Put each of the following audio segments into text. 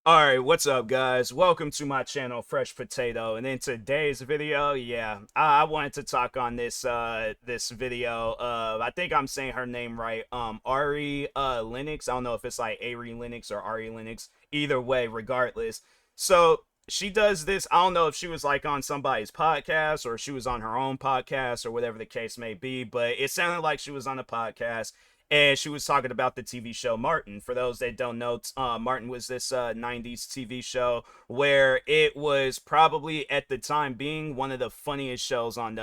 Alright, what's up guys? Welcome to my channel, Fresh Potato. And in today's video, I wanted to talk on this video. I think I'm saying her name right. Ari Lennox. I don't know if it's like Ari Lennox or Ari Lennox. Either way, regardless. So she does this. I don't know if she was like on somebody's podcast or she was on her own podcast or whatever the case may be, but it sounded like she was on a podcast and she was talking about the TV show Martin. For those that don't know, Martin was this 90s TV show where it was probably at the time being one of the funniest shows on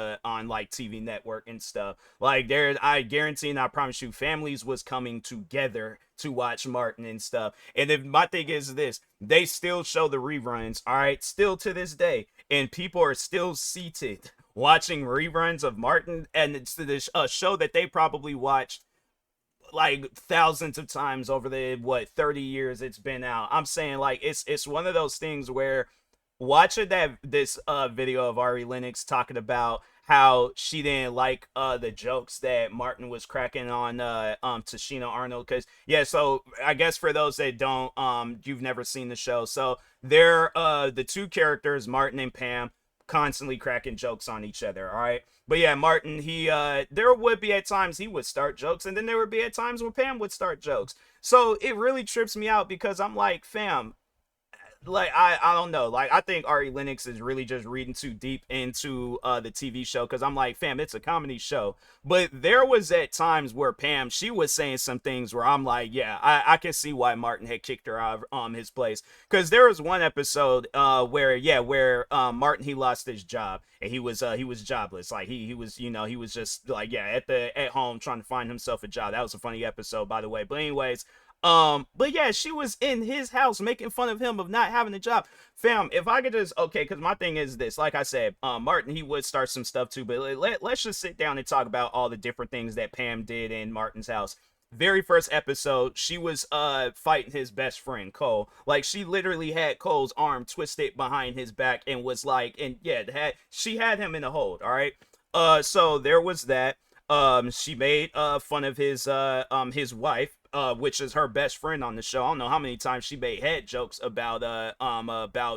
like TV network and stuff. Like there, I guarantee and I promise you, families was coming together to watch Martin and stuff. And if my thing is this, they still show the reruns, all right, still to this day, and people are still seated watching reruns of Martin, and it's this show that they probably watched like thousands of times over the 30 years it's been out. I'm saying like it's one of those things where watching this video of Ari Lennox talking about how she didn't like the jokes that Martin was cracking on Tashina Arnold, because so I guess for those that don't you've never seen the show, so they're the two characters, Martin and Pam, constantly cracking jokes on each other, all right? But yeah, Martin, he there would be at times he would start jokes, and then there would be at times when Pam would start jokes. So it really trips me out because I'm like, fam, like I don't know, like I think Ari Lennox is really just reading too deep into the TV show, because I'm like, fam, it's a comedy show. But there was at times where Pam, she was saying some things where I'm like, yeah, I can see why Martin had kicked her out of his place, because there was one episode where Martin, he lost his job and he was jobless, like he was, he was just like, at home trying to find himself a job. That was a funny episode, by the way. But anyways, but yeah, she was in his house making fun of him of not having a job. Fam, if I could just, okay, because my thing is this, like I said, Martin, he would start some stuff too, but let's just sit down and talk about all the different things that Pam did in Martin's house. Very first episode, she was fighting his best friend Cole. Like, she literally had Cole's arm twisted behind his back and was like, and yeah, she had him in a hold, all right? So there was that. She made fun of his wife, which is her best friend on the show. I don't know how many times she made head jokes about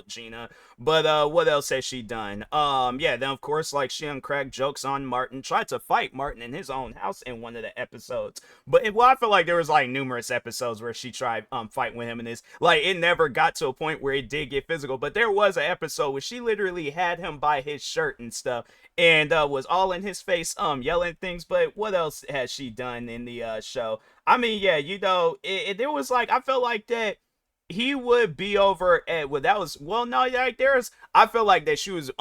Gina. But what else has she done? Then of course, like, she uncracked jokes on Martin, tried to fight Martin in his own house in one of the episodes. But I feel like there was like numerous episodes where she tried fighting with him, and this, like, it never got to a point where it did get physical. But there was an episode where she literally had him by his shirt and stuff, and was all in his face yelling things. But what else has she done in the show? I mean, yeah, there was like, I felt like that he would be over at, well, that was, well, no, like, I feel like that she was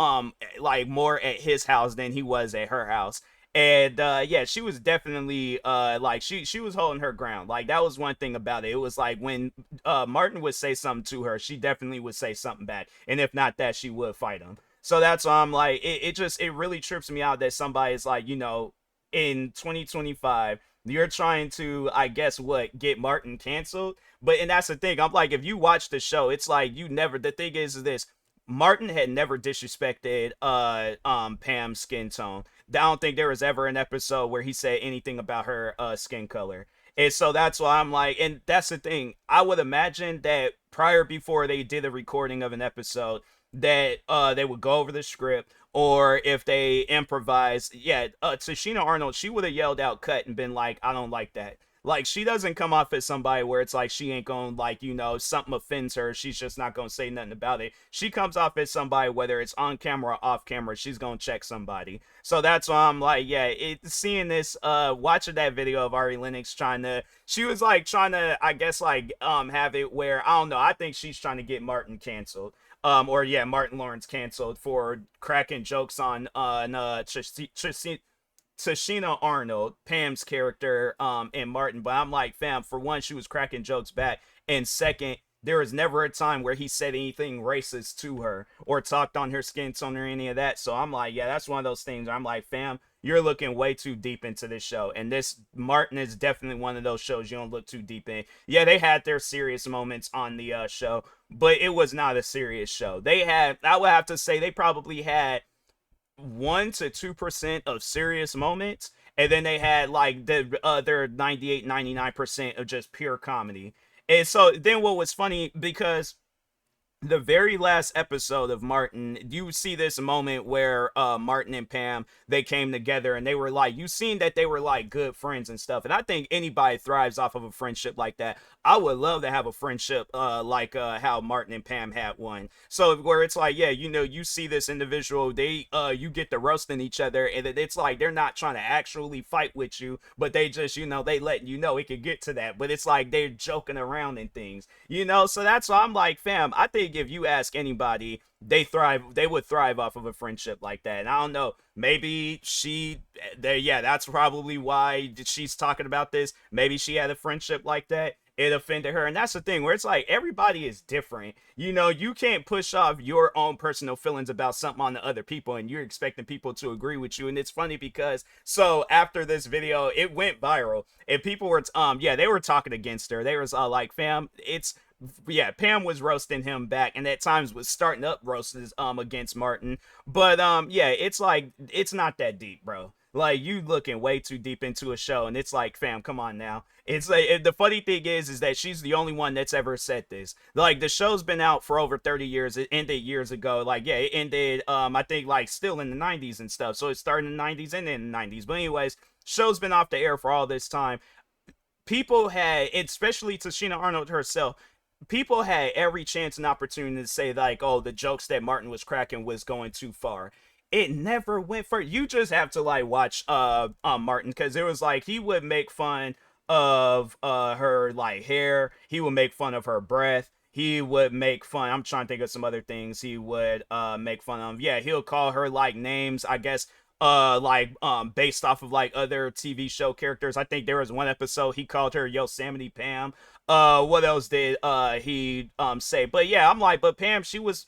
like more at his house than he was at her house. And she was definitely like, she was holding her ground. Like, that was one thing about it. It was like when Martin would say something to her, she definitely would say something back, and if not that, she would fight him. So that's why I'm like, it really trips me out that somebody is like, in 2025, you're trying to, I guess, get Martin canceled. But, and that's the thing, I'm like, if you watch the show, it's like, the thing is this, Martin had never disrespected Pam's skin tone. I don't think there was ever an episode where he said anything about her skin color. And so that's why I'm like, and that's the thing, I would imagine that before they did a recording of an episode, that they would go over the script, or if they improvise, Tashina Arnold, she would have yelled out cut and been like, I don't like that. Like, she doesn't come off as somebody where it's like she ain't gonna, like, something offends her, she's just not gonna say nothing about it. She comes off as somebody, whether it's on camera or off camera, she's gonna check somebody. So that's why I'm like, seeing this, watching that video of Ari Lennox she was like trying to, I guess, like, have it where, I don't know, I think she's trying to get Martin canceled. Martin Lawrence canceled for cracking jokes on Tashina Arnold, Pam's character, and Martin. But I'm like, fam, for one, she was cracking jokes back, and second, there was never a time where he said anything racist to her or talked on her skin tone or any of that. So I'm like, yeah, that's one of those things. I'm like, fam, you're looking way too deep into this show, and this Martin is definitely one of those shows you don't look too deep in. Yeah, they had their serious moments on the show, but it was not a serious show. I would have to say, they probably had 1 to 2% of serious moments, and then they had like their 98, 99% of just pure comedy. And so then what was funny, because the very last episode of Martin, you see this moment where Martin and Pam, they came together and they were like, you seen that they were like good friends and stuff. And I think anybody thrives off of a friendship like that. I would love to have a friendship like how Martin and Pam had one. So where it's like, yeah, you know, you see this individual, they you get to roasting each other, and it's like they're not trying to actually fight with you, but they just, you know, they letting you know it could get to that. But it's like they're joking around and things, you know. So that's why I'm like, fam, I think if you ask anybody, they would thrive off of a friendship like that. And I don't know, maybe yeah, that's probably why she's talking about this. Maybe she had a friendship like that, it offended her. And that's the thing where it's like everybody is different, you know. You can't push off your own personal feelings about something on the other people and you're expecting people to agree with you. And it's funny because so after this video it went viral and people were yeah, they were talking against her. They was like, fam, it's yeah, Pam was roasting him back and at times was starting up roasts against Martin. But yeah, it's like it's not that deep, bro. Like you looking way too deep into a show, and it's like, fam, come on now. It's like the funny thing is that she's the only one that's ever said this. Like the show's been out for over 30 years. It ended years ago. Like yeah, it ended I think like still in the 90s and stuff. So it started in the 90s and in the 90s. But anyways, show's been off the air for all this time. People had, especially Tashina Arnold herself, people had every chance and opportunity to say like, oh, the jokes that Martin was cracking was going too far. It never went for. You just have to like watch Martin, because it was like he would make fun of her like hair, he would make fun of her breath, he would make fun, I'm trying to think of some other things he would make fun of. Yeah, he'll call her like names, I guess, like based off of like other TV show characters. I think there was one episode he called her Yosemite Pam. What else did he say? But yeah, I'm like, but Pam, she was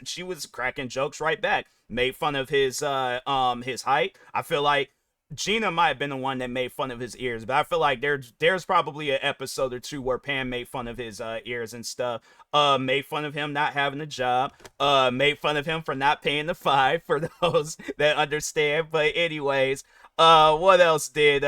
cracking jokes right back, made fun of his height. I feel like Gina might have been the one that made fun of his ears, but I feel like there's probably an episode or two where Pam made fun of his ears and stuff. Made fun of him not having a job. Made fun of him for not paying the five for those that understand. But anyways, what else did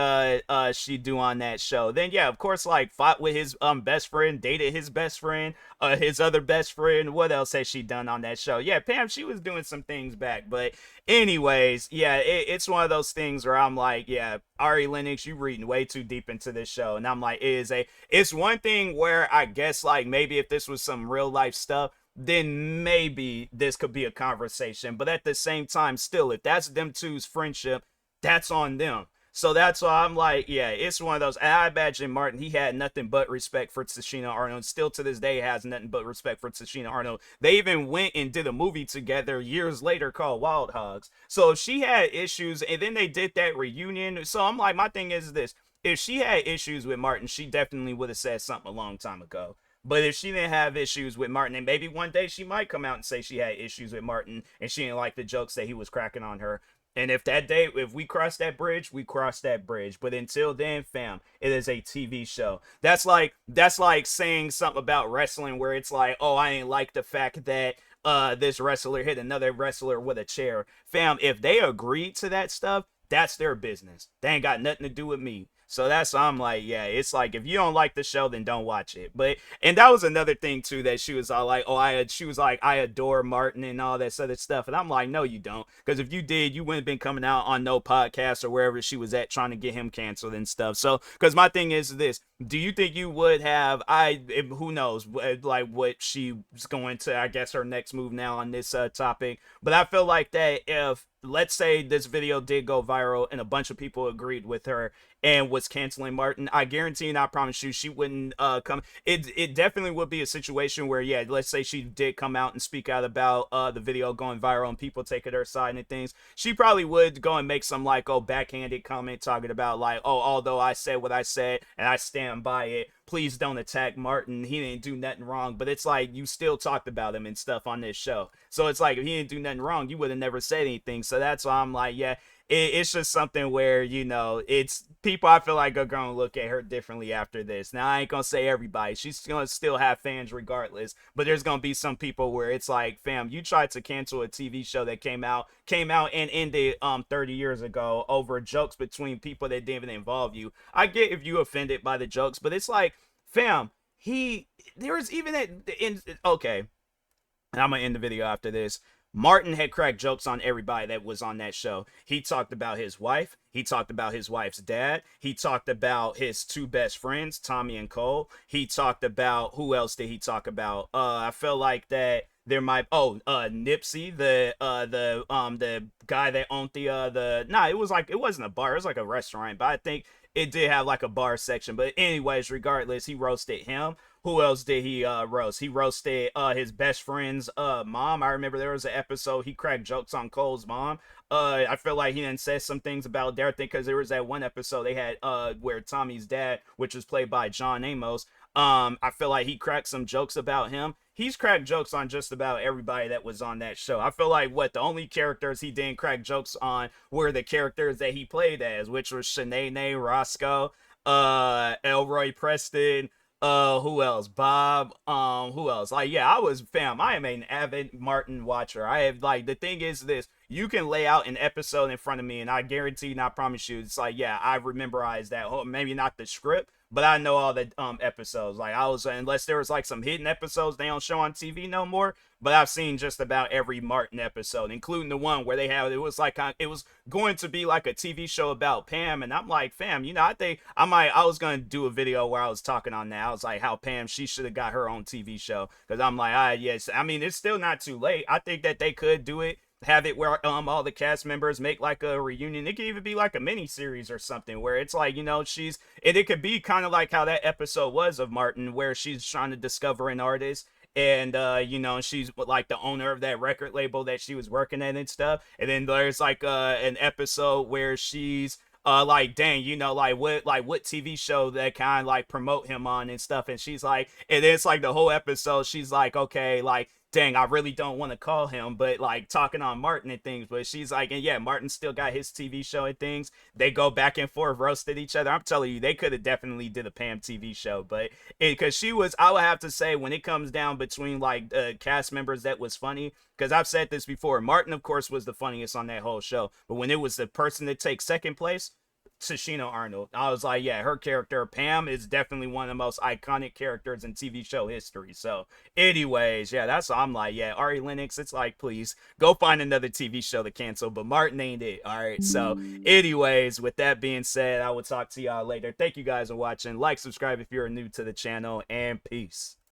she do on that show? Then yeah, of course, like fought with his best friend, dated his best friend, his other best friend. What else has she done on that show? Yeah, Pam, she was doing some things back, but anyways, yeah, it's one of those things where I'm like, yeah, Ari Lennox, you reading way too deep into this show. And I'm like, it's one thing where I guess like maybe if this was some real life stuff, then maybe this could be a conversation. But at the same time, still, if that's them two's friendship, that's on them. So that's why I'm like, yeah, it's one of those. And I imagine Martin, he had nothing but respect for Tashina Arnold. Still to this day, has nothing but respect for Tashina Arnold. They even went and did a movie together years later called Wild Hogs. So if she had issues, and then they did that reunion. So I'm like, my thing is this: if she had issues with Martin, she definitely would have said something a long time ago. But if she didn't have issues with Martin, and maybe one day she might come out and say she had issues with Martin and she didn't like the jokes that he was cracking on her. And if that day, if we cross that bridge, we cross that bridge. But until then, fam, it is a TV show. That's like saying something about wrestling where it's like, oh, I ain't like the fact that this wrestler hit another wrestler with a chair. Fam, if they agreed to that stuff, that's their business. They ain't got nothing to do with me. So that's why I'm like, yeah, it's like if you don't like the show, then don't watch it. But and that was another thing too that she was all like, oh, she was like, I adore Martin and all that other stuff, and I'm like, no, you don't, because if you did, you wouldn't have been coming out on no podcast or wherever she was at trying to get him canceled and stuff. So, because my thing is this: do you think you would have? Who knows, like what she's going to? I guess her next move now on this topic. But I feel like that if let's say this video did go viral and a bunch of people agreed with her and was canceling Martin, I guarantee and I promise you she wouldn't come. It definitely would be a situation where, yeah, let's say she did come out and speak out about the video going viral and people taking her side and things. She probably would go and make some like, oh, backhanded comment talking about like, oh, although I said what I said and I stand by it, please don't attack Martin. He didn't do nothing wrong. But it's like you still talked about him and stuff on this show. So it's like if he didn't do nothing wrong, you would have never said anything. So that's why I'm like, yeah, it's just something where, you know, it's people I feel like are going to look at her differently after this. Now, I ain't going to say everybody. She's going to still have fans regardless. But there's going to be some people where it's like, fam, you tried to cancel a TV show that came out and ended 30 years ago over jokes between people that didn't even involve you. I get if you offended by the jokes, but it's like, fam, there was even in okay. and I'm gonna end the video after this. Martin had cracked jokes on everybody that was on that show. He talked about his wife. He talked about his wife's dad. He talked about his two best friends, Tommy and Cole. He talked about, who else did he talk about? I feel like that there might, Nipsey, the guy that owned it was like, it wasn't a bar, it was like a restaurant, but I think it did have like a bar section. But anyways, regardless, he roasted him. Who else did he roast? He roasted his best friend's mom. I remember there was an episode he cracked jokes on Cole's mom. I feel like he done said some things about their thing, because there was that one episode they had where Tommy's dad, which was played by John Amos, I feel like he cracked some jokes about him. He's cracked jokes on just about everybody that was on that show. I feel like the only characters he didn't crack jokes on were the characters that he played as, which was Shanae, Roscoe, Elroy Preston, who else? Bob, who else? Like, yeah, I am an avid Martin watcher. I have, like, the thing is this, you can lay out an episode in front of me and I guarantee and I promise you, it's like, yeah, I've memorized that whole, maybe not the script, but I know all the episodes. Like, I was, unless there was like some hidden episodes they don't show on TV no more, but I've seen just about every Martin episode, including the one where it was like, it was going to be like a TV show about Pam, and I'm like, fam, I was gonna do a video where I was talking on that. I was like, how Pam, she should have got her own TV show, because I'm like, yes, I mean, it's still not too late. I think that they could do it, have it where all the cast members make like a reunion. It could even be like a mini series or something where it's like, it could be kind of like how that episode was of Martin, where she's trying to discover an artist, and she's like the owner of that record label that she was working at and stuff. And then there's like an episode where she's like, dang, like what TV show that kind of like promote him on and stuff. And she's like, and it's like the whole episode she's like, okay, like, dang, I really don't want to call him, but like talking on Martin and things. But she's like, and yeah, Martin still got his TV show and things. They go back and forth, roasted each other. I'm telling you, they could have definitely did a Pam TV show, but because I would have to say, when it comes down between like cast members that was funny, because I've said this before, Martin, of course, was the funniest on that whole show. But when it was the person that takes second place, Tashina Arnold. I was like, yeah, her character, Pam, is definitely one of the most iconic characters in TV show history. So, anyways, yeah, I'm like, yeah, Ari Lennox, it's like, please, go find another TV show to cancel, but Martin ain't it. All right, so, anyways, with that being said, I will talk to y'all later. Thank you guys for watching. Like, subscribe if you're new to the channel, and peace.